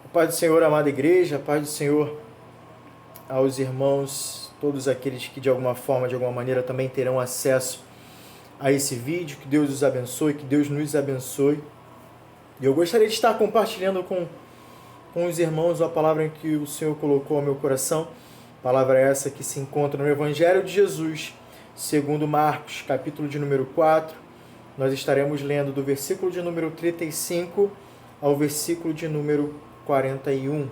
A paz do Senhor, amada igreja, a paz do Senhor aos irmãos, todos aqueles que de alguma forma, de alguma maneira também terão acesso a esse vídeo. Que Deus os abençoe, que Deus nos abençoe. E eu gostaria de estar compartilhando com os irmãos a palavra que o Senhor colocou ao meu coração. Palavra essa que se encontra no Evangelho de Jesus, segundo Marcos, capítulo de número 4. Nós estaremos lendo do versículo de número 35 ao versículo de número 41.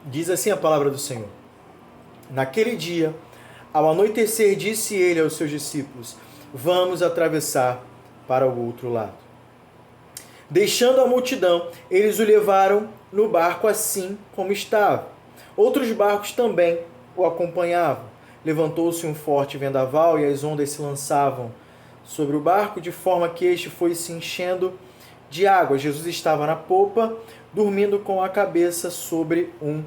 Diz assim a palavra do Senhor: Naquele dia, ao anoitecer, disse ele aos seus discípulos: Vamos atravessar para o outro lado. Deixando a multidão, eles o levaram no barco assim como estava. Outros barcos também o acompanhavam. Levantou-se um forte vendaval e as ondas se lançavam sobre o barco, de forma que este foi se enchendo de água. Jesus estava na popa, dormindo com a cabeça sobre um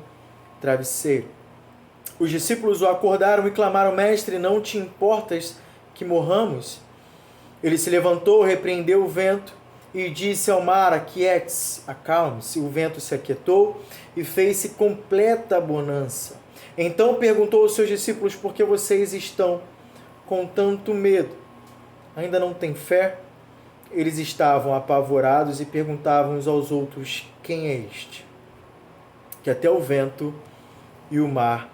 travesseiro. Os discípulos o acordaram e clamaram: Mestre, não te importas que morramos? Ele se levantou, repreendeu o vento e disse ao mar: Aquiete-se, acalme-se. O vento se aquietou e fez-se completa bonança. Então perguntou aos seus discípulos: Por que vocês estão com tanto medo? Ainda não têm fé? Eles estavam apavorados e perguntavam uns aos outros: Quem é este? Que até o vento e o mar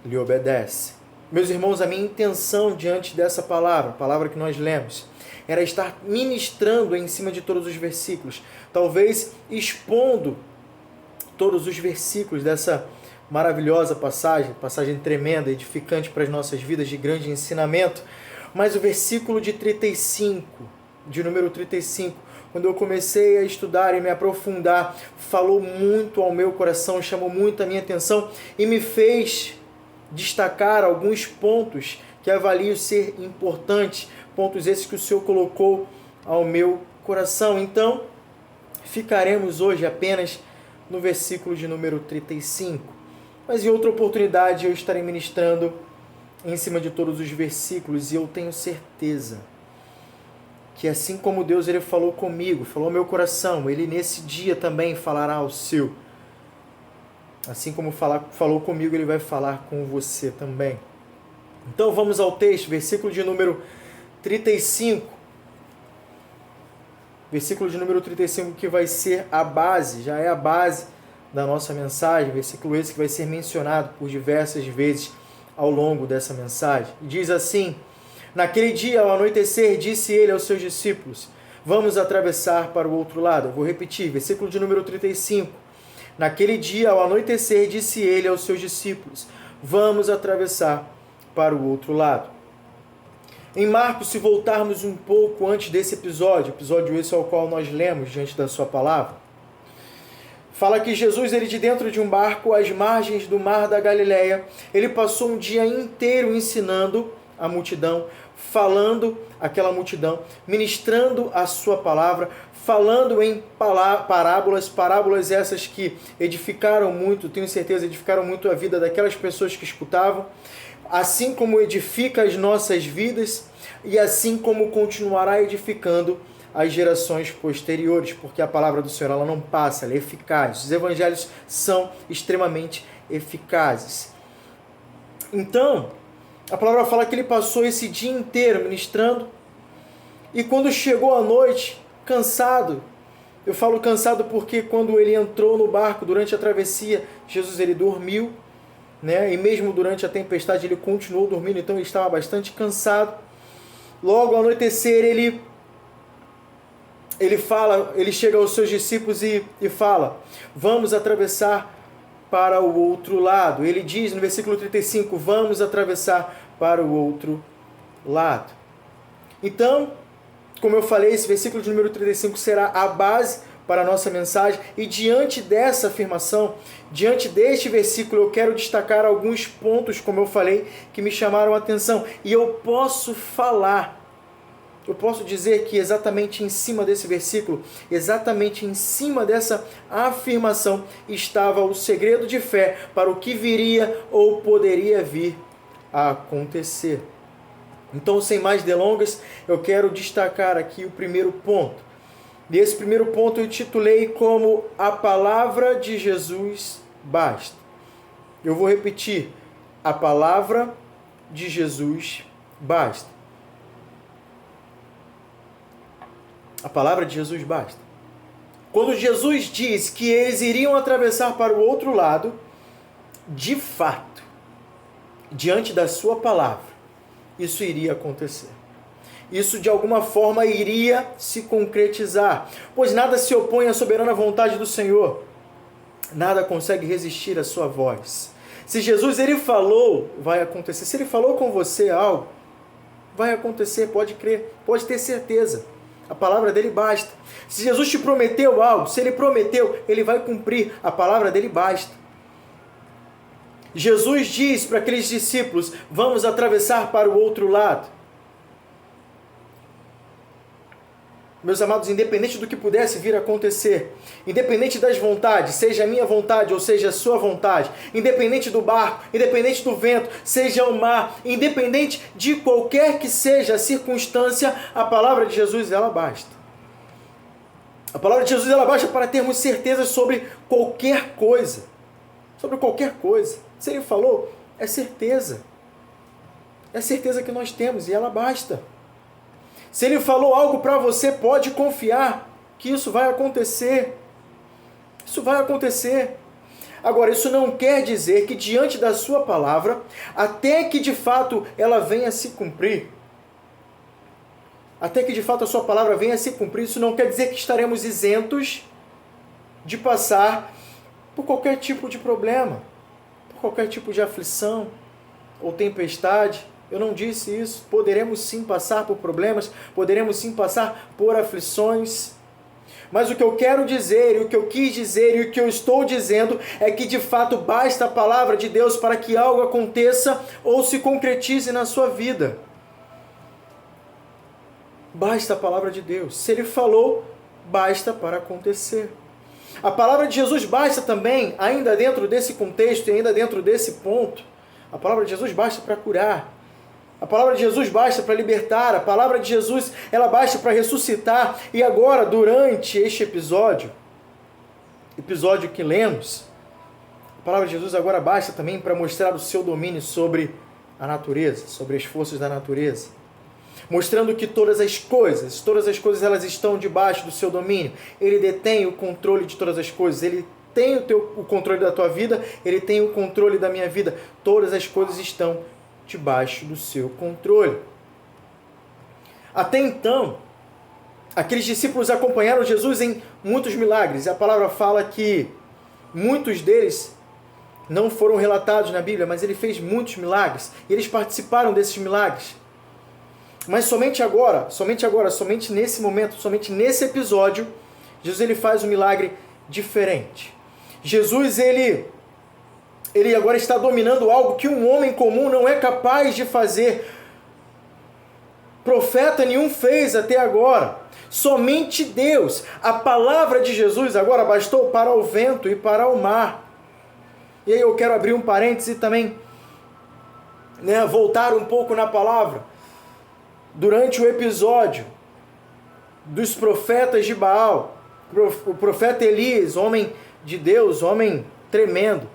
lhe obedecem. Meus irmãos, a minha intenção diante dessa palavra, a palavra que nós lemos, era estar ministrando em cima de todos os versículos, talvez expondo todos os versículos dessa maravilhosa passagem tremenda, edificante para as nossas vidas, de grande ensinamento. Mas o versículo de número 35, quando eu comecei a estudar e me aprofundar, falou muito ao meu coração, chamou muito a minha atenção e me fez destacar alguns pontos que avalio ser importantes, pontos esses que o Senhor colocou ao meu coração. Então, ficaremos hoje apenas no versículo de número 35. Mas em outra oportunidade eu estarei ministrando em cima de todos os versículos, e eu tenho certeza que assim como Deus ele falou comigo, falou ao meu coração, Ele nesse dia também falará ao seu. Assim como falou comigo, Ele vai falar com você também. Então vamos ao texto, versículo de número 35. Versículo de número 35 que vai ser a base, já é a base da nossa mensagem. Versículo esse que vai ser mencionado por diversas vezes ao longo dessa mensagem. Diz assim: Naquele dia, ao anoitecer, disse ele aos seus discípulos: Vamos atravessar para o outro lado. Eu vou repetir, versículo de número 35. Naquele dia, ao anoitecer, disse ele aos seus discípulos: Vamos atravessar para o outro lado. Em Marcos, se voltarmos um pouco antes desse episódio esse ao qual nós lemos diante da sua palavra, fala que Jesus, ele de dentro de um barco às margens do mar da Galileia, ele passou um dia inteiro ensinando a multidão, falando àquela multidão, ministrando a sua palavra, falando em parábolas essas que edificaram muito, tenho certeza, edificaram muito a vida daquelas pessoas que escutavam, assim como edifica as nossas vidas e assim como continuará edificando as gerações posteriores, porque a palavra do Senhor ela não passa, ela é eficaz. Os evangelhos são extremamente eficazes. Então, a palavra fala que ele passou esse dia inteiro ministrando, e quando chegou a noite, cansado, eu falo cansado porque quando ele entrou no barco durante a travessia, Jesus ele dormiu, né? E mesmo durante a tempestade ele continuou dormindo, então ele estava bastante cansado. Logo ao anoitecer ele chega aos seus discípulos e fala: Vamos atravessar para o outro lado. Ele diz no versículo 35, vamos atravessar para o outro lado. Então, como eu falei, esse versículo de número 35 será a base para a nossa mensagem. E diante dessa afirmação, diante deste versículo, eu quero destacar alguns pontos, como eu falei, que me chamaram a atenção. E eu posso dizer que exatamente em cima desse versículo, exatamente em cima dessa afirmação, estava o segredo de fé para o que viria ou poderia vir a acontecer. Então, sem mais delongas, eu quero destacar aqui o primeiro ponto. E esse primeiro ponto eu titulei como a palavra de Jesus basta. Eu vou repetir, a palavra de Jesus basta. A palavra de Jesus basta. Quando Jesus diz que eles iriam atravessar para o outro lado, de fato, diante da sua palavra, isso iria acontecer. Isso de alguma forma iria se concretizar, pois nada se opõe à soberana vontade do Senhor. Nada consegue resistir à sua voz. Se Jesus ele falou, vai acontecer. Se ele falou com você algo, vai acontecer, pode crer, pode ter certeza. A palavra dele basta. Se Jesus te prometeu algo, se ele prometeu, ele vai cumprir. A palavra dele basta. Jesus diz para aqueles discípulos, vamos atravessar para o outro lado. Meus amados, independente do que pudesse vir a acontecer, independente das vontades, seja a minha vontade ou seja a sua vontade, independente do barco, independente do vento, seja o mar, independente de qualquer que seja a circunstância, a palavra de Jesus, ela basta. A palavra de Jesus, ela basta para termos certeza sobre qualquer coisa. Sobre qualquer coisa. Se ele falou, é certeza. É certeza que nós temos e ela basta. Se ele falou algo para você, pode confiar que isso vai acontecer. Isso vai acontecer. Agora, isso não quer dizer que diante da sua palavra, até que de fato ela venha a se cumprir, até que de fato a sua palavra venha a se cumprir, isso não quer dizer que estaremos isentos de passar por qualquer tipo de problema, por qualquer tipo de aflição ou tempestade. Eu não disse isso. Poderemos sim passar por problemas, poderemos sim passar por aflições. Mas o que eu quero dizer, e o que eu quis dizer, e o que eu estou dizendo, é que de fato basta a palavra de Deus para que algo aconteça ou se concretize na sua vida. Basta a palavra de Deus. Se Ele falou, basta para acontecer. A palavra de Jesus basta também, ainda dentro desse contexto e ainda dentro desse ponto, a palavra de Jesus basta para curar. A palavra de Jesus basta para libertar, a palavra de Jesus ela basta para ressuscitar. E agora, durante este episódio que lemos, a palavra de Jesus agora basta também para mostrar o seu domínio sobre a natureza, sobre as forças da natureza. Mostrando que todas as coisas elas estão debaixo do seu domínio. Ele detém o controle de todas as coisas, ele tem o controle da tua vida, ele tem o controle da minha vida. Todas as coisas estão debaixo do seu controle. Até então, aqueles discípulos acompanharam Jesus em muitos milagres. A palavra fala que muitos deles não foram relatados na Bíblia, mas ele fez muitos milagres. E eles participaram desses milagres. Mas somente nesse momento, somente nesse episódio, Jesus ele faz um milagre diferente. Jesus, ele agora está dominando algo que um homem comum não é capaz de fazer. Profeta nenhum fez até agora. Somente Deus. A palavra de Jesus agora bastou para o vento e para o mar. E aí eu quero abrir um parêntese e também voltar um pouco na palavra. Durante o episódio dos profetas de Baal, o profeta Elias, homem de Deus, homem tremendo,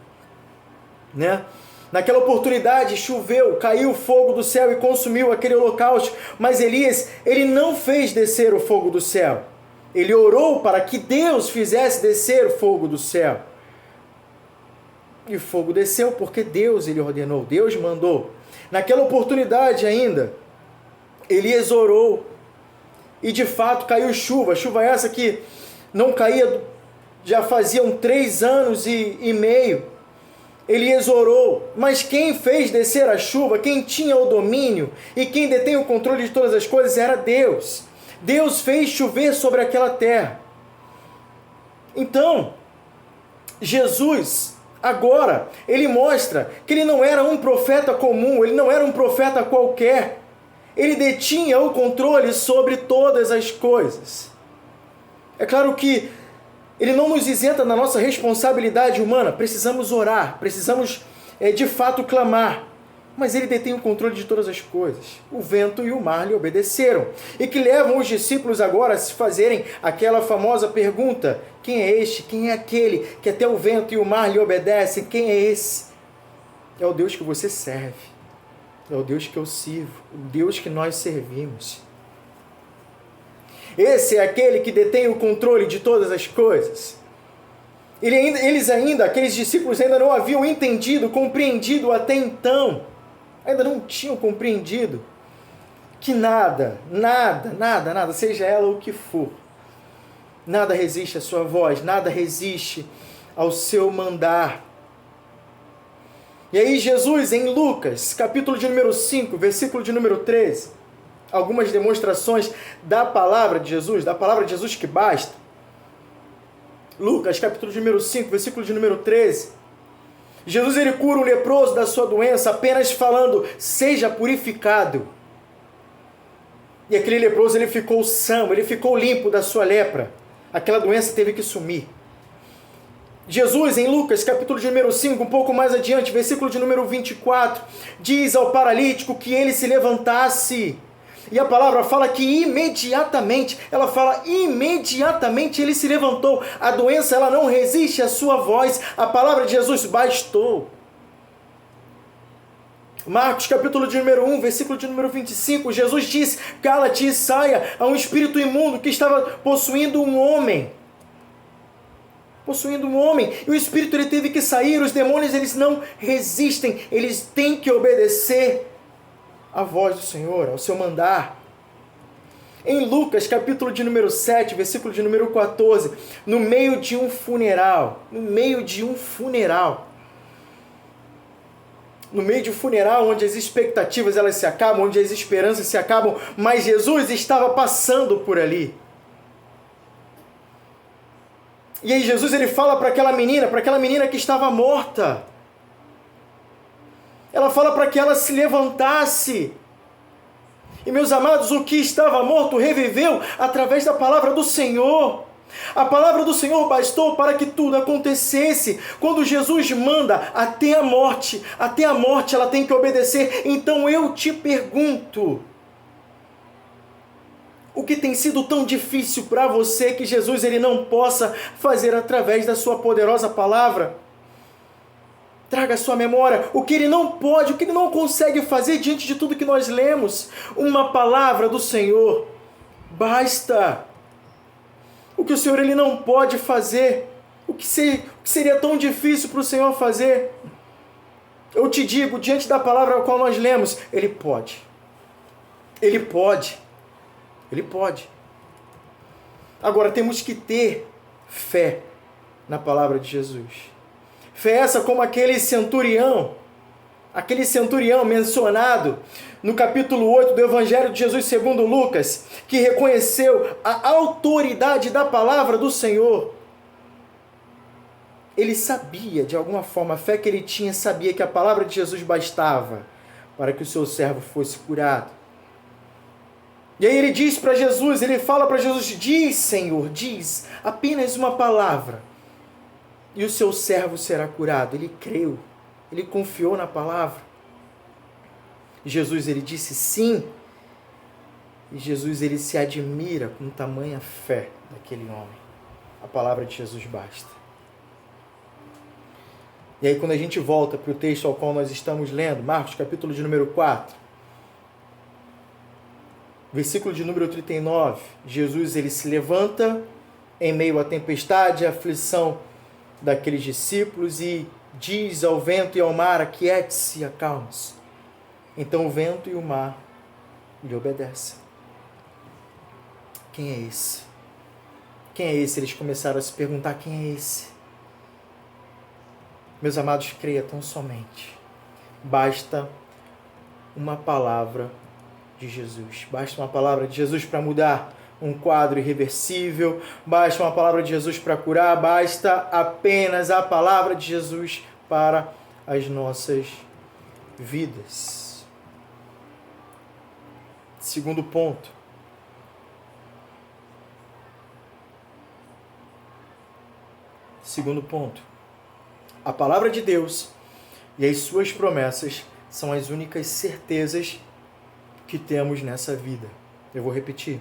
naquela oportunidade choveu, caiu fogo do céu e consumiu aquele holocausto, mas Elias, ele não fez descer o fogo do céu. Ele orou para que Deus fizesse descer o fogo do céu. E o fogo desceu porque Deus ele ordenou, Deus mandou. Naquela oportunidade ainda, Elias orou e de fato caiu chuva essa que não caía já faziam 3 anos e meio. Elias orou, mas quem fez descer a chuva, quem tinha o domínio e quem detém o controle de todas as coisas era Deus. Deus fez chover sobre aquela terra. Então, Jesus, agora, ele mostra que ele não era um profeta comum, ele não era um profeta qualquer. Ele detinha o controle sobre todas as coisas. É claro que ele não nos isenta da nossa responsabilidade humana. Precisamos orar, precisamos de fato clamar. mas ele detém o controle de todas as coisas. O vento e o mar lhe obedeceram. E que levam os discípulos agora a se fazerem aquela famosa pergunta: quem é este? Quem é aquele que até o vento e o mar lhe obedecem? Quem é esse? É o Deus que você serve. É o Deus que eu sirvo. O Deus que nós servimos. Esse é aquele que detém o controle de todas as coisas. Aqueles discípulos ainda não haviam entendido, compreendido até então. Ainda não tinham compreendido que nada, seja ela o que for, nada resiste à sua voz, nada resiste ao seu mandar. E aí Jesus, em Lucas, capítulo de número 5, versículo de número 13, algumas demonstrações da palavra de Jesus que basta. Lucas, capítulo de número 5, versículo de número 13. Jesus, ele cura o leproso da sua doença apenas falando: seja purificado. E aquele leproso, ele ficou são, ele ficou limpo da sua lepra. Aquela doença teve que sumir. Jesus, em Lucas, capítulo de número 5, um pouco mais adiante, versículo de número 24, diz ao paralítico que ele se levantasse. E a palavra fala que imediatamente ele se levantou. A doença, ela não resiste à sua voz. A palavra de Jesus bastou. Marcos, capítulo de número 1, versículo de número 25, Jesus disse: cala-te e saia a um espírito imundo que estava possuindo um homem. E o espírito, ele teve que sair. Os demônios, eles não resistem. Eles têm que obedecer à voz do Senhor, ao seu mandar. Em Lucas, capítulo de número 7, versículo de número 14, no meio de um funeral, onde as expectativas elas se acabam, onde as esperanças se acabam, mas Jesus estava passando por ali. E aí Jesus, ele fala para aquela menina que estava morta. Ela fala para que ela se levantasse. E meus amados, o que estava morto reviveu através da palavra do Senhor. A palavra do Senhor bastou para que tudo acontecesse. Quando Jesus manda, até a morte ela tem que obedecer. Então eu te pergunto, o que tem sido tão difícil para você que Jesus, ele não possa fazer através da sua poderosa palavra? Traga a sua memória o que ele não pode, o que ele não consegue fazer diante de tudo que nós lemos. Uma palavra do Senhor basta. O que o Senhor, ele não pode fazer, o que seria tão difícil para o Senhor fazer, eu te digo, diante da palavra a qual nós lemos, Ele pode. Ele pode. Ele pode. Agora temos que ter fé na palavra de Jesus. Fé essa como aquele centurião mencionado no capítulo 8 do Evangelho de Jesus segundo Lucas, que reconheceu a autoridade da palavra do Senhor. Ele sabia, de alguma forma, a fé que ele tinha, sabia que a palavra de Jesus bastava para que o seu servo fosse curado. E aí ele diz para Jesus, ele fala para Jesus: diz, Senhor, diz apenas uma palavra e o seu servo será curado. Ele creu, ele confiou na palavra. Jesus, ele disse sim. E Jesus, ele se admira com tamanha fé daquele homem. A palavra de Jesus basta. E aí quando a gente volta para o texto ao qual nós estamos lendo, Marcos capítulo de número 4, versículo de número 39, Jesus, ele se levanta em meio à tempestade e à aflição daqueles discípulos e diz ao vento e ao mar: aquiete-se e acalme-se. Então o vento e o mar lhe obedecem. Quem é esse? Quem é esse? Eles começaram a se perguntar: quem é esse? Meus amados, creia tão somente. Basta uma palavra de Jesus. Basta uma palavra de Jesus para mudar um quadro irreversível. Basta uma palavra de Jesus para curar. Basta apenas a palavra de Jesus para as nossas vidas. Segundo ponto. A palavra de Deus e as suas promessas são as únicas certezas que temos nessa vida. Eu vou repetir.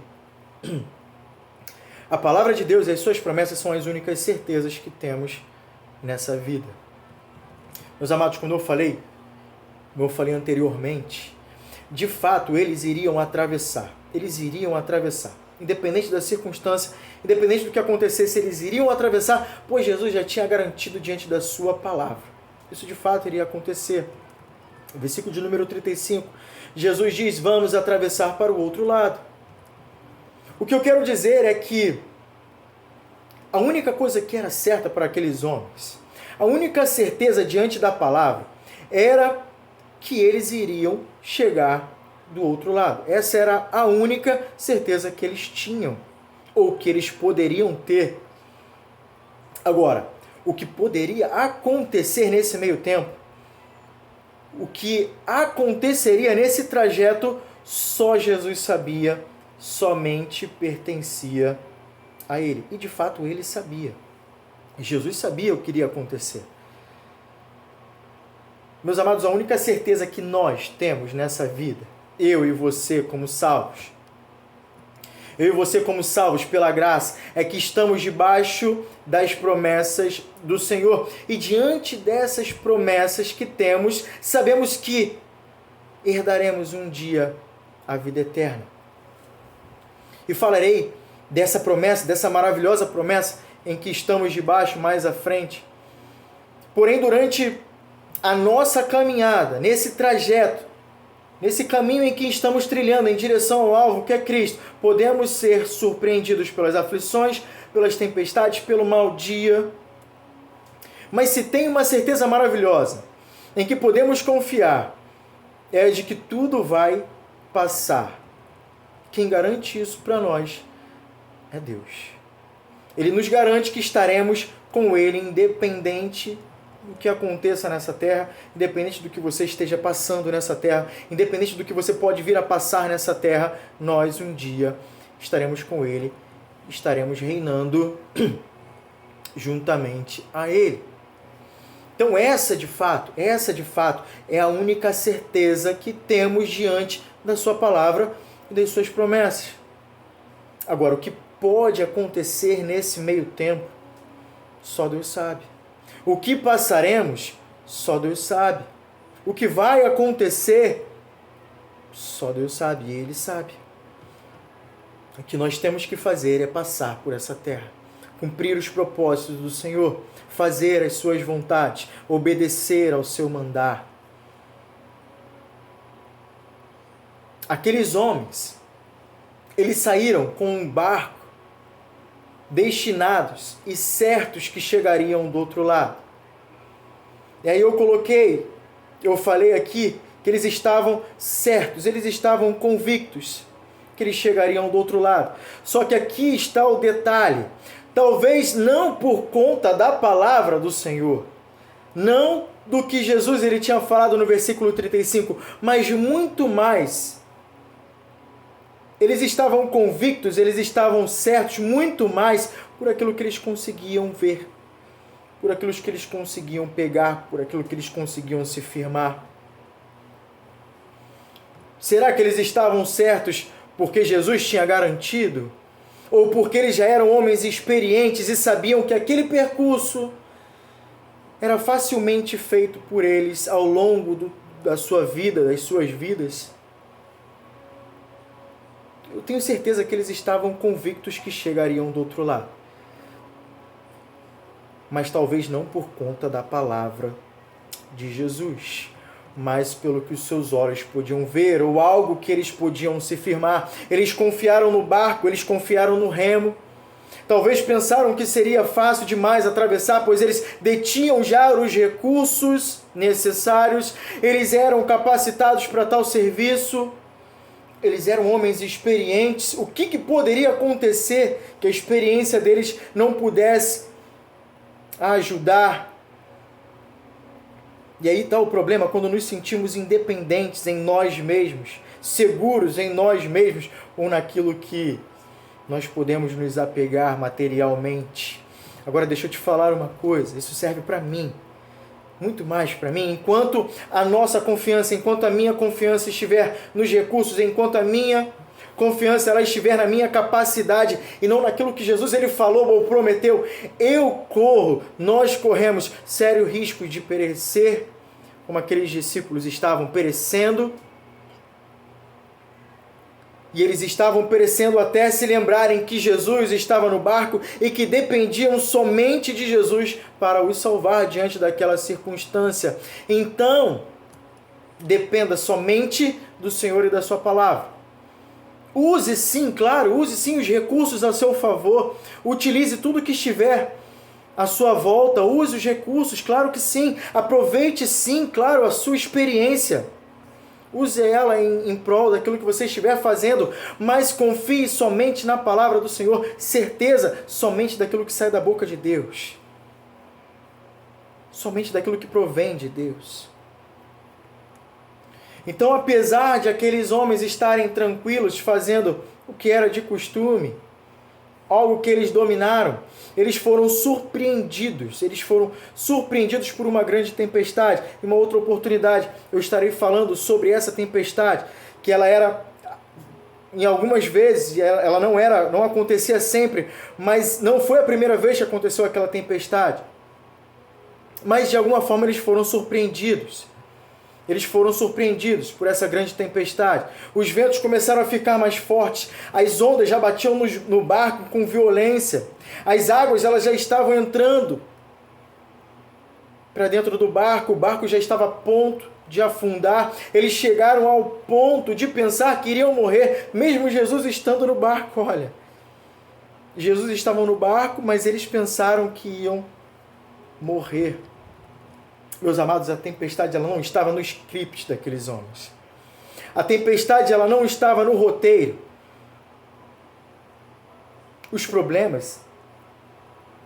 A palavra de Deus e as suas promessas são as únicas certezas que temos nessa vida. Meus amados, como eu falei anteriormente, de fato eles iriam atravessar. Eles iriam atravessar. Independente da circunstância, independente do que acontecesse, eles iriam atravessar, pois Jesus já tinha garantido diante da sua palavra. Isso de fato iria acontecer. Versículo de número 35. Jesus diz, vamos atravessar para o outro lado. O que eu quero dizer é que a única coisa que era certa para aqueles homens, a única certeza diante da palavra, era que eles iriam chegar do outro lado. Essa era a única certeza que eles tinham, ou que eles poderiam ter. Agora, o que poderia acontecer nesse meio tempo, o que aconteceria nesse trajeto, só Jesus sabia, somente pertencia a ele. E de fato ele sabia. Jesus sabia o que iria acontecer. Meus amados, a única certeza que nós temos nessa vida, eu e você como salvos, eu e você como salvos pela graça, é que estamos debaixo das promessas do Senhor. E diante dessas promessas que temos, sabemos que herdaremos um dia a vida eterna. E falarei dessa promessa, dessa maravilhosa promessa em que estamos debaixo mais à frente. Porém, durante a nossa caminhada, nesse trajeto, nesse caminho em que estamos trilhando em direção ao alvo que é Cristo, podemos ser surpreendidos pelas aflições, pelas tempestades, pelo mau dia. Mas se tem uma certeza maravilhosa em que podemos confiar, é de que tudo vai passar. Quem garante isso para nós é Deus. Ele nos garante que estaremos com Ele, independente do que aconteça nessa terra, independente do que você esteja passando nessa terra, independente do que você pode vir a passar nessa terra, nós um dia estaremos com Ele, estaremos reinando juntamente a Ele. Então essa de fato é a única certeza que temos diante da sua palavra e das suas promessas. Agora, o que pode acontecer nesse meio tempo, só Deus sabe. O que passaremos, só Deus sabe. O que vai acontecer, só Deus sabe, e Ele sabe. O que nós temos que fazer é passar por essa terra, cumprir os propósitos do Senhor, fazer as suas vontades, obedecer ao seu mandar. Aqueles homens, eles saíram com um barco destinados e certos que chegariam do outro lado. E aí eu falei aqui que eles estavam certos, eles estavam convictos que eles chegariam do outro lado. Só que aqui está o detalhe. Talvez não por conta da palavra do Senhor, não do que Jesus ele tinha falado no versículo 35, mas muito mais. Eles estavam convictos, eles estavam certos, muito mais por aquilo que eles conseguiam ver, por aquilo que eles conseguiam pegar, por aquilo que eles conseguiam se firmar. Será que eles estavam certos porque Jesus tinha garantido? Ou porque eles já eram homens experientes e sabiam que aquele percurso era facilmente feito por eles ao longo da sua vida, das suas vidas? Eu tenho certeza que eles estavam convictos que chegariam do outro lado. Mas talvez não por conta da palavra de Jesus, mas pelo que os seus olhos podiam ver, ou algo que eles podiam se firmar. Eles confiaram no barco, eles confiaram no remo. Talvez pensaram que seria fácil demais atravessar, pois eles detinham já os recursos necessários, eles eram capacitados para tal serviço. Eles eram homens experientes. O que poderia acontecer que a experiência deles não pudesse ajudar? E aí está o problema, quando nos sentimos independentes em nós mesmos, seguros em nós mesmos, ou naquilo que nós podemos nos apegar materialmente. Agora deixa eu te falar uma coisa, isso serve para mim. muito mais para mim. Enquanto a nossa confiança, enquanto a minha confiança estiver nos recursos, enquanto a minha confiança ela estiver na minha capacidade e não naquilo que Jesus ele falou ou prometeu, nós corremos sério risco de perecer, como aqueles discípulos estavam perecendo. E eles estavam perecendo até se lembrarem que Jesus estava no barco e que dependiam somente de Jesus para os salvar diante daquela circunstância. Então, dependa somente do Senhor e da sua palavra. Use sim os recursos a seu favor. Utilize tudo que estiver à sua volta. Use os recursos, claro que sim. Aproveite sim, claro, a sua experiência. Use ela em prol daquilo que você estiver fazendo, mas confie somente na palavra do Senhor, certeza somente daquilo que sai da boca de Deus, somente daquilo que provém de Deus. Então, apesar de aqueles homens estarem tranquilos, fazendo o que era de costume, algo que eles dominaram, eles foram surpreendidos por uma grande tempestade. Em uma outra oportunidade, eu estarei falando sobre essa tempestade, que ela era, em algumas vezes, ela não acontecia sempre, mas não foi a primeira vez que aconteceu aquela tempestade. Mas, de alguma forma, eles foram surpreendidos. Eles foram surpreendidos por essa grande tempestade. Os ventos começaram a ficar mais fortes. As ondas já batiam no barco com violência. As águas elas já estavam entrando para dentro do barco. O barco já estava a ponto de afundar. Eles chegaram ao ponto de pensar que iriam morrer, mesmo Jesus estando no barco. Olha, Jesus estava no barco, mas eles pensaram que iam morrer. Meus amados, a tempestade ela não estava no script daqueles homens. A tempestade ela não estava no roteiro. Os problemas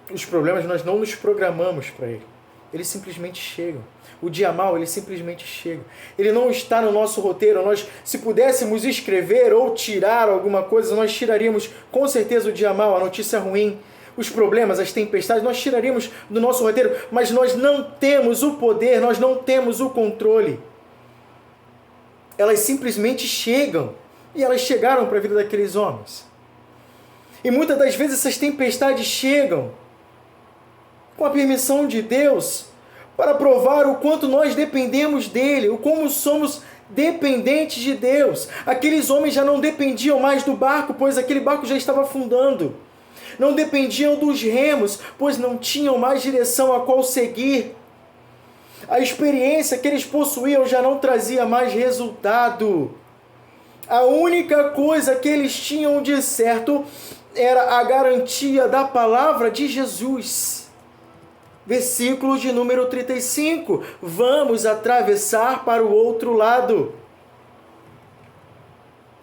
nós não nos programamos para ele. Eles simplesmente chegam. O dia mau, ele simplesmente chega. Ele não está no nosso roteiro. Nós, se pudéssemos escrever ou tirar alguma coisa, nós tiraríamos com certeza o dia mau, a notícia ruim. Os problemas, as tempestades, nós tiraríamos do nosso roteiro, mas nós não temos o poder, nós não temos o controle. Elas simplesmente chegam, e elas chegaram para a vida daqueles homens. E muitas das vezes essas tempestades chegam com a permissão de Deus para provar o quanto nós dependemos dele, o como somos dependentes de Deus. Aqueles homens já não dependiam mais do barco, pois aquele barco já estava afundando. Não dependiam dos remos, pois não tinham mais direção a qual seguir. A experiência que eles possuíam já não trazia mais resultado. A única coisa que eles tinham de certo era a garantia da palavra de Jesus. Versículo de número 35. Vamos atravessar para o outro lado.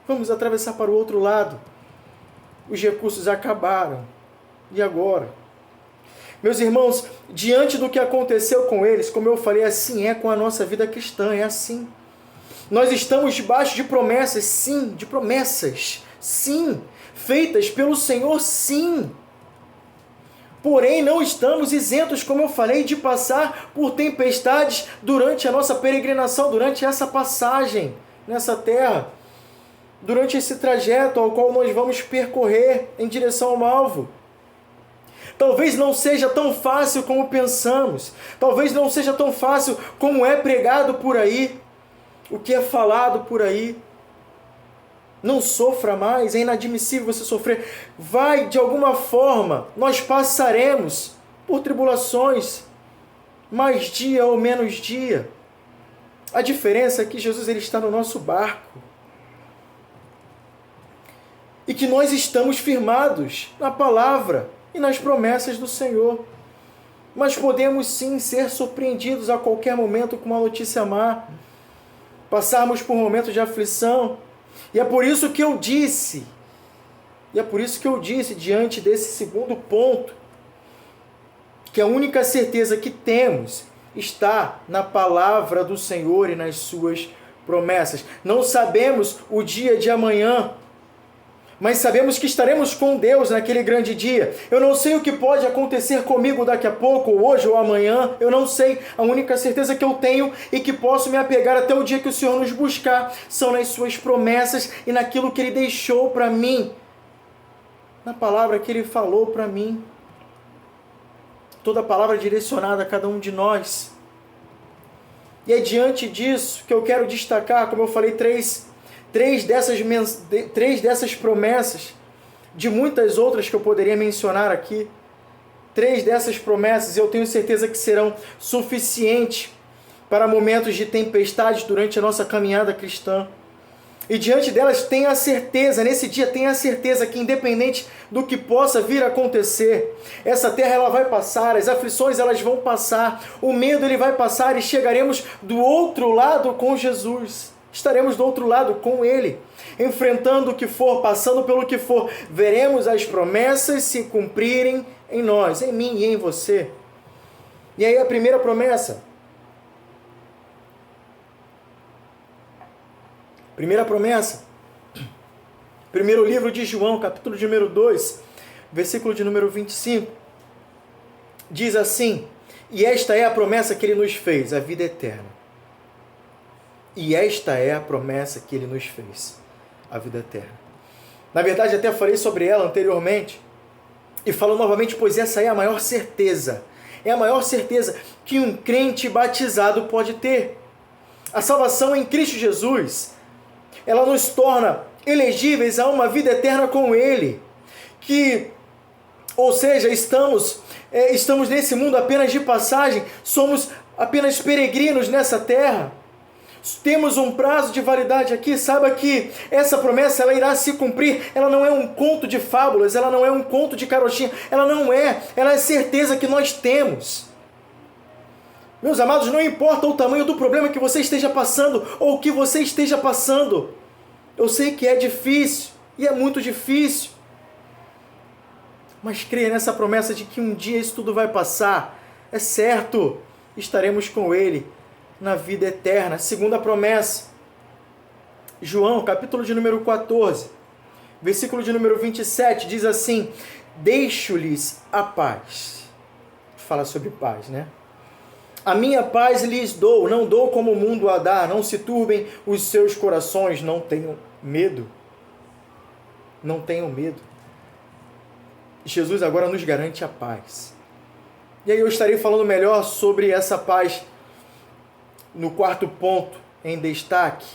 Vamos atravessar para o outro lado. Os recursos acabaram. E agora? Meus irmãos, diante do que aconteceu com eles, como eu falei, assim é com a nossa vida cristã, é assim. Nós estamos debaixo de promessas, sim, feitas pelo Senhor, sim. Porém, não estamos isentos, como eu falei, de passar por tempestades durante a nossa peregrinação, durante essa passagem nessa terra. Durante esse trajeto ao qual nós vamos percorrer em direção ao alvo. Talvez não seja tão fácil como pensamos. Talvez não seja tão fácil como é pregado por aí. O que é falado por aí. Não sofra mais, é inadmissível você sofrer. Vai, de alguma forma, nós passaremos por tribulações. Mais dia ou menos dia. A diferença é que Jesus ele está no nosso barco. E que nós estamos firmados na palavra e nas promessas do Senhor. Mas podemos sim ser surpreendidos a qualquer momento com uma notícia má. Passarmos por momentos de aflição. E é por isso que eu disse, diante desse segundo ponto, que a única certeza que temos está na palavra do Senhor e nas suas promessas. Não sabemos o dia de amanhã. mas sabemos que estaremos com Deus naquele grande dia. Eu não sei o que pode acontecer comigo daqui a pouco, ou hoje ou amanhã, eu não sei. A única certeza que eu tenho e que posso me apegar até o dia que o Senhor nos buscar são nas suas promessas e naquilo que Ele deixou para mim, na palavra que Ele falou para mim. Toda palavra direcionada a cada um de nós. E é diante disso que eu quero destacar, como eu falei, três dessas promessas, de muitas outras que eu poderia mencionar aqui. 3 dessas promessas eu tenho certeza que serão suficientes para momentos de tempestade durante a nossa caminhada cristã. E diante delas, tenha a certeza, nesse dia, tenha a certeza que independente do que possa vir a acontecer, essa terra ela vai passar, as aflições elas vão passar, o medo ele vai passar e chegaremos do outro lado com Jesus. Estaremos do outro lado com Ele, enfrentando o que for, passando pelo que for, veremos as promessas se cumprirem em nós, em mim e em você. E aí a primeira promessa. Primeiro livro de João, capítulo de número 2, versículo de número 25, diz assim: e esta é a promessa que Ele nos fez, a vida eterna. E esta é a promessa que Ele nos fez, a vida eterna. Na verdade, até falei sobre ela anteriormente, e falo novamente, pois essa é a maior certeza. É a maior certeza que um crente batizado pode ter. A salvação em Cristo Jesus, ela nos torna elegíveis a uma vida eterna com Ele. Ou seja, estamos nesse mundo apenas de passagem, somos apenas peregrinos nessa terra. Temos um prazo de validade aqui, saiba que essa promessa ela irá se cumprir, ela não é um conto de fábulas, ela não é um conto de carochinha, ela é certeza que nós temos. Meus amados, não importa o tamanho do problema que você esteja passando, ou o que você esteja passando, eu sei que é difícil, e é muito difícil, mas creia nessa promessa de que um dia isso tudo vai passar, é certo, estaremos com Ele na vida eterna. Segunda promessa, João, capítulo de número 14, versículo de número 27, diz assim: deixo-lhes a paz. Fala sobre paz, né? A minha paz lhes dou, não dou como o mundo a dá, não se turbem os seus corações, não tenham medo. Não tenham medo. Jesus agora nos garante a paz. E aí eu estarei falando melhor sobre essa paz no quarto ponto em destaque.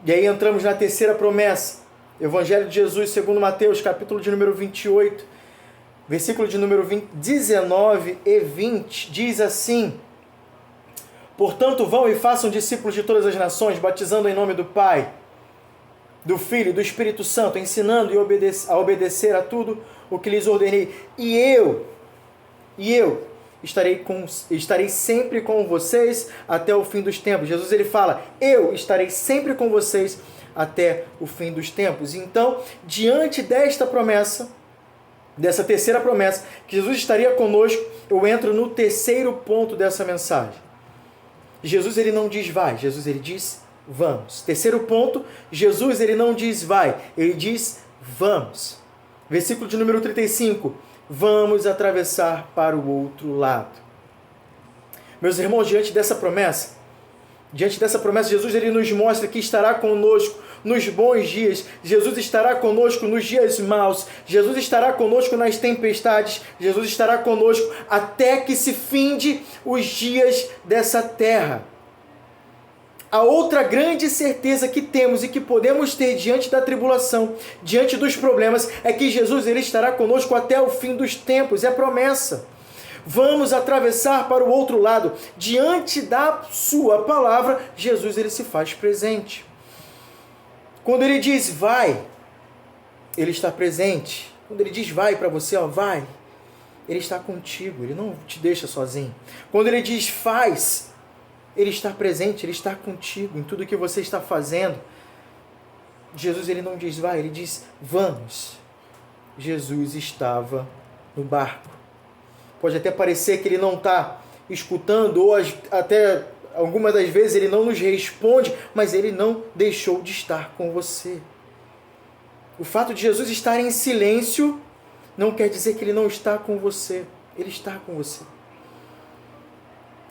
E aí entramos na terceira promessa. Evangelho de Jesus segundo Mateus, capítulo de número 28, versículo de número 19 e 20, diz assim: portanto, vão e façam discípulos de todas as nações, batizando em nome do Pai, do Filho e do Espírito Santo, ensinando a obedecer a tudo o que lhes ordenei. E eu estarei sempre com vocês até o fim dos tempos. Jesus ele fala: eu estarei sempre com vocês até o fim dos tempos. Então, diante desta promessa, dessa terceira promessa, que Jesus estaria conosco, eu entro no terceiro ponto dessa mensagem. Jesus ele não diz vai, Jesus ele diz vamos. Terceiro ponto, Jesus ele não diz vai, ele diz vamos. Versículo de número 35, vamos atravessar para o outro lado. Meus irmãos, diante dessa promessa, Jesus ele nos mostra que estará conosco nos bons dias, Jesus estará conosco nos dias maus, Jesus estará conosco nas tempestades, Jesus estará conosco até que se finde os dias dessa terra. A outra grande certeza que temos e que podemos ter diante da tribulação, diante dos problemas, é que Jesus ele estará conosco até o fim dos tempos, é promessa. Vamos atravessar para o outro lado. Diante da sua palavra, Jesus ele se faz presente. Quando ele diz vai, ele está presente. Quando ele diz vai para você, vai, ele está contigo, ele não te deixa sozinho. Quando ele diz faz, ele está presente, ele está contigo em tudo que você está fazendo. Jesus ele não diz vai, ele diz vamos. Jesus estava no barco. Pode até parecer que ele não está escutando, ou até algumas das vezes ele não nos responde, mas ele não deixou de estar com você. O fato de Jesus estar em silêncio não quer dizer que ele não está com você. Ele está com você.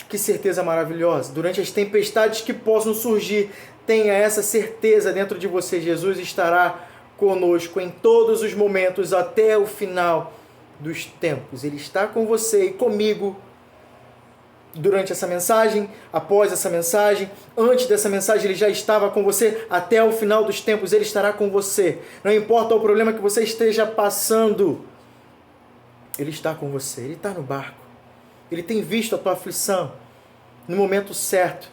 Que certeza maravilhosa. Durante as tempestades que possam surgir, tenha essa certeza dentro de você. Jesus estará conosco em todos os momentos até o final dos tempos. Ele está com você e comigo durante essa mensagem, após essa mensagem, antes dessa mensagem ele já estava com você, até o final dos tempos ele estará com você. Não importa o problema que você esteja passando, ele está com você, ele está no barco. Ele tem visto a tua aflição. No momento certo,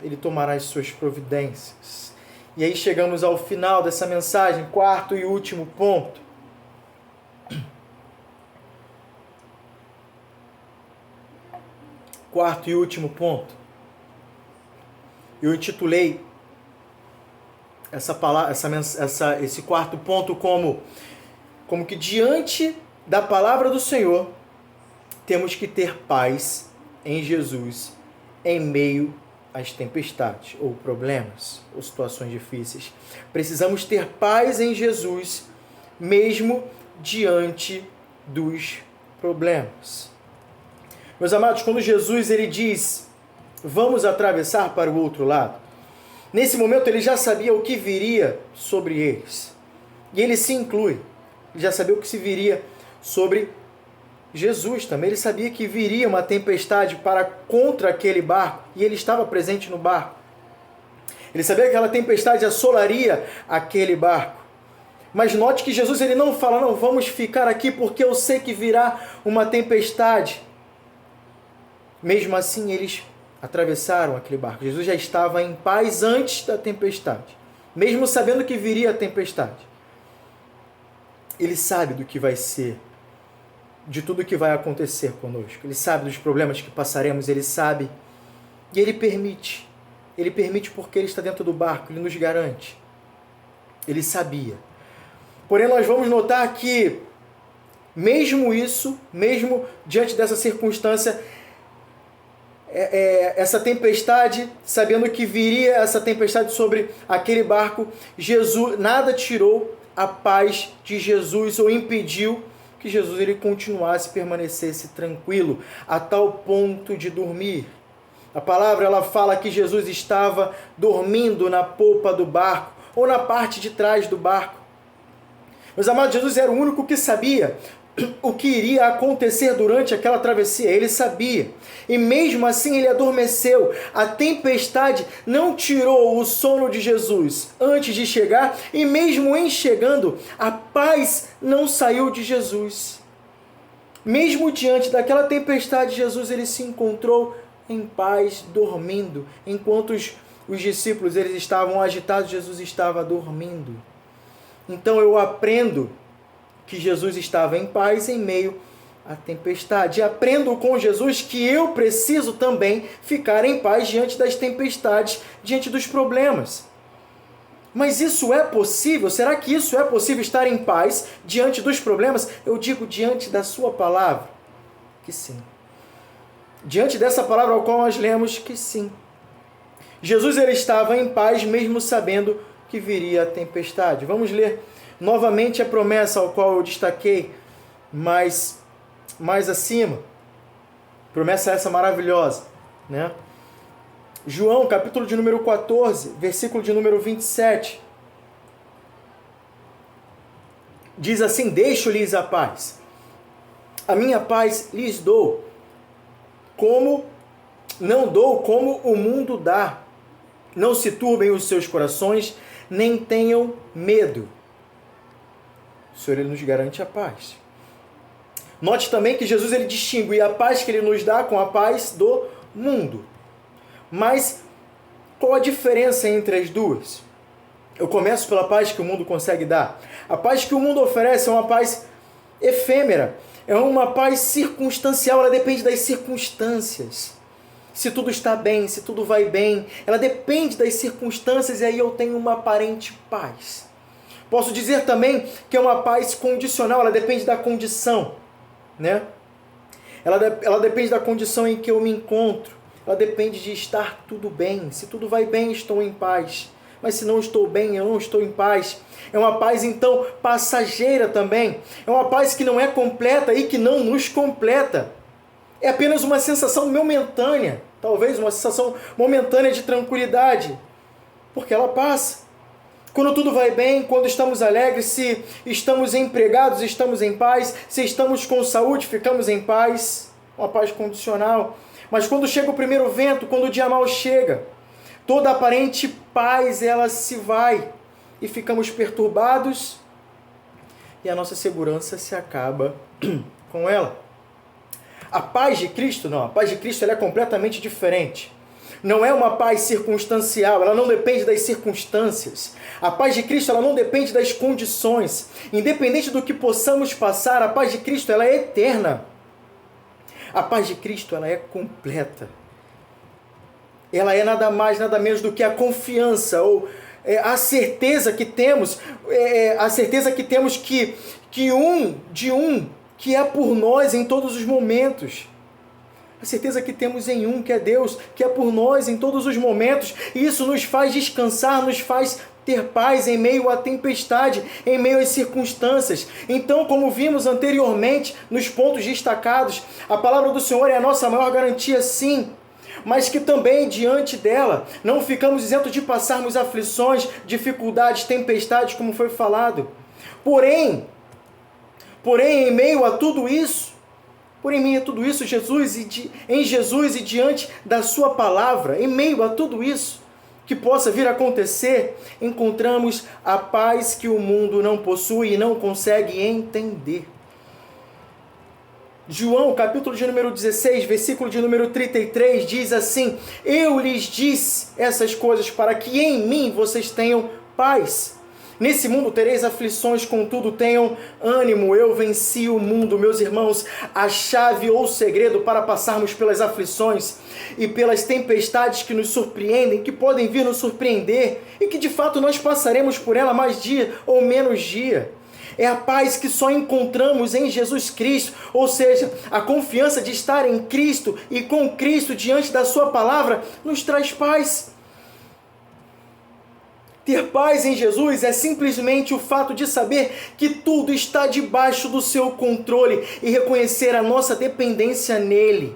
ele tomará as suas providências. E aí chegamos ao final dessa mensagem, quarto e último ponto. Quarto e último ponto. Eu intitulei esse quarto ponto como que diante da palavra do Senhor, temos que ter paz em Jesus em meio às tempestades, ou problemas, ou situações difíceis. Precisamos ter paz em Jesus, mesmo diante dos problemas. Meus amados, quando Jesus ele diz, vamos atravessar para o outro lado, nesse momento ele já sabia o que viria sobre eles. E ele se inclui. Ele já sabia o que se viria sobre Jesus também. Ele sabia que viria uma tempestade contra aquele barco, e ele estava presente no barco. Ele sabia que aquela tempestade assolaria aquele barco. Mas note que Jesus ele não fala, não, vamos ficar aqui porque eu sei que virá uma tempestade. Mesmo assim, eles atravessaram aquele barco. Jesus já estava em paz antes da tempestade, mesmo sabendo que viria a tempestade. Ele sabe do que vai ser, de tudo que vai acontecer conosco. Ele sabe dos problemas que passaremos, ele sabe. E ele permite. Ele permite porque ele está dentro do barco, ele nos garante. Ele sabia. Porém, nós vamos notar que, mesmo diante dessa circunstância, essa tempestade, sabendo que viria essa tempestade sobre aquele barco, nada tirou a paz de Jesus ou impediu que Jesus ele continuasse, permanecesse tranquilo, a tal ponto de dormir. A palavra ela fala que Jesus estava dormindo na polpa do barco ou na parte de trás do barco. Meus amados, Jesus era o único que sabia o que iria acontecer durante aquela travessia. Ele sabia. E mesmo assim ele adormeceu. A tempestade não tirou o sono de Jesus antes de chegar, e mesmo em chegando, a paz não saiu de Jesus. Mesmo diante daquela tempestade, Jesus ele se encontrou em paz, dormindo. Enquanto os discípulos eles estavam agitados, Jesus estava dormindo. Então eu aprendo que Jesus estava em paz em meio à tempestade. E aprendo com Jesus que eu preciso também ficar em paz diante das tempestades, diante dos problemas. Mas isso é possível? Será que isso é possível, estar em paz diante dos problemas? Eu digo diante da sua palavra, que sim. Diante dessa palavra ao qual nós lemos, que sim. Jesus ele estava em paz mesmo sabendo que viria a tempestade. Vamos ler novamente a promessa ao qual eu destaquei mais acima. Promessa essa maravilhosa, né? João, capítulo de número 14, versículo de número 27. Diz assim: deixo-lhes a paz. A minha paz lhes dou. Não dou como o mundo dá. Não se turbem os seus corações, nem tenham medo. O Senhor ele nos garante a paz. Note também que Jesus ele distingue a paz que ele nos dá com a paz do mundo. Mas qual a diferença entre as duas? Eu começo pela paz que o mundo consegue dar. A paz que o mundo oferece é uma paz efêmera, é uma paz circunstancial, ela depende das circunstâncias. Se tudo está bem, se tudo vai bem, ela depende das circunstâncias, e aí eu tenho uma aparente paz. Posso dizer também que é uma paz condicional, ela depende da condição, né? Ela depende da condição em que eu me encontro, ela depende de estar tudo bem. Se tudo vai bem, estou em paz. Mas se não estou bem, eu não estou em paz. É uma paz, então, passageira também. É uma paz que não é completa e que não nos completa. É apenas uma sensação momentânea. Talvez uma sensação momentânea de tranquilidade. Porque ela passa. Quando tudo vai bem, quando estamos alegres, se estamos empregados, estamos em paz. Se estamos com saúde, ficamos em paz. Uma paz condicional. Mas quando chega o primeiro vento, quando o dia mau chega, toda aparente paz ela se vai e ficamos perturbados e a nossa segurança se acaba com ela. A paz de Cristo, não. A paz de Cristo ela é completamente diferente. Não é uma paz circunstancial, ela não depende das circunstâncias. A paz de Cristo ela não depende das condições. Independente do que possamos passar, a paz de Cristo ela é eterna. A paz de Cristo ela é completa. Ela é nada mais, nada menos do que a confiança ou a certeza que temos, que é por nós em todos os momentos. A certeza que temos em um, que é Deus, que é por nós em todos os momentos. E isso nos faz descansar, nos faz ter paz em meio à tempestade, em meio às circunstâncias. Então, como vimos anteriormente, nos pontos destacados, a palavra do Senhor é a nossa maior garantia, sim. Mas que também, diante dela, não ficamos isentos de passarmos aflições, dificuldades, tempestades, como foi falado. Porém, em meio a tudo isso, em Jesus e diante da sua palavra, em meio a tudo isso que possa vir a acontecer, encontramos a paz que o mundo não possui e não consegue entender. João, capítulo de número 16, versículo de número 33, diz assim: eu lhes disse essas coisas para que em mim vocês tenham paz. Nesse mundo tereis aflições, contudo tenham ânimo, eu venci o mundo. Meus irmãos, a chave ou o segredo para passarmos pelas aflições e pelas tempestades que nos surpreendem, que podem vir nos surpreender, e que de fato nós passaremos por ela mais dia ou menos dia, é a paz que só encontramos em Jesus Cristo, ou seja, a confiança de estar em Cristo e com Cristo diante da sua palavra nos traz paz. Ter paz em Jesus é simplesmente o fato de saber que tudo está debaixo do seu controle e reconhecer a nossa dependência nele.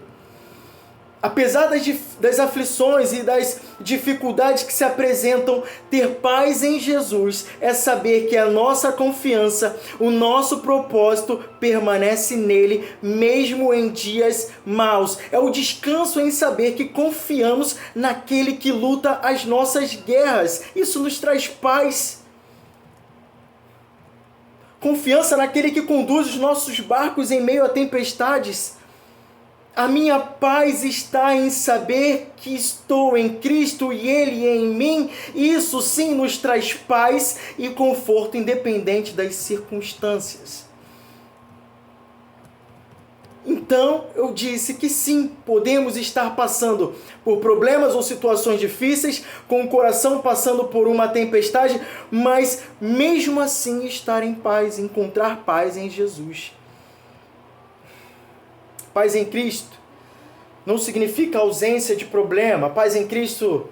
Apesar das aflições e das dificuldades que se apresentam, ter paz em Jesus é saber que a nossa confiança, o nosso propósito permanece nele, mesmo em dias maus. É o descanso em saber que confiamos naquele que luta as nossas guerras. Isso nos traz paz. Confiança naquele que conduz os nossos barcos em meio a tempestades. A minha paz está em saber que estou em Cristo e Ele em mim. Isso sim nos traz paz e conforto independente das circunstâncias. Então, eu disse que sim, podemos estar passando por problemas ou situações difíceis, com o coração passando por uma tempestade, mas mesmo assim estar em paz, encontrar paz em Jesus. Paz em Cristo não significa ausência de problema. Paz em Cristo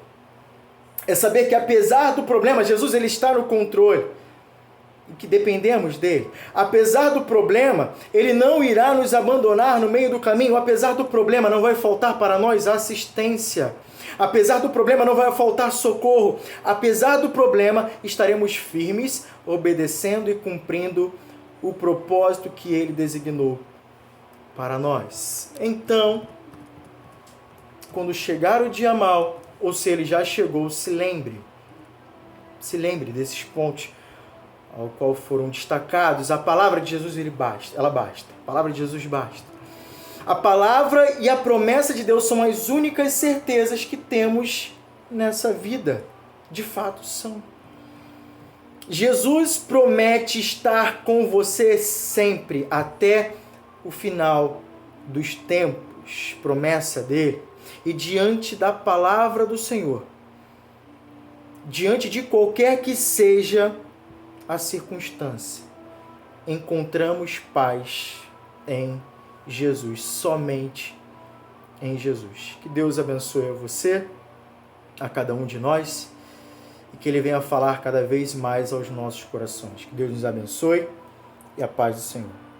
é saber que apesar do problema, Jesus ele está no controle e que dependemos dele. Apesar do problema, ele não irá nos abandonar no meio do caminho. Apesar do problema, não vai faltar para nós assistência. Apesar do problema, não vai faltar socorro. Apesar do problema, estaremos firmes, obedecendo e cumprindo o propósito que ele designou para nós. Então, quando chegar o dia mau, ou se ele já chegou, se lembre desses pontos ao qual foram destacados. A palavra de Jesus ela basta. A palavra de Jesus basta. A palavra e a promessa de Deus são as únicas certezas que temos nessa vida. De fato são. Jesus promete estar com você sempre, até o final dos tempos, promessa dele. E diante da palavra do Senhor, diante de qualquer que seja a circunstância, encontramos paz em Jesus, somente em Jesus. Que Deus abençoe a você, a cada um de nós, e que Ele venha falar cada vez mais aos nossos corações. Que Deus nos abençoe e a paz do Senhor.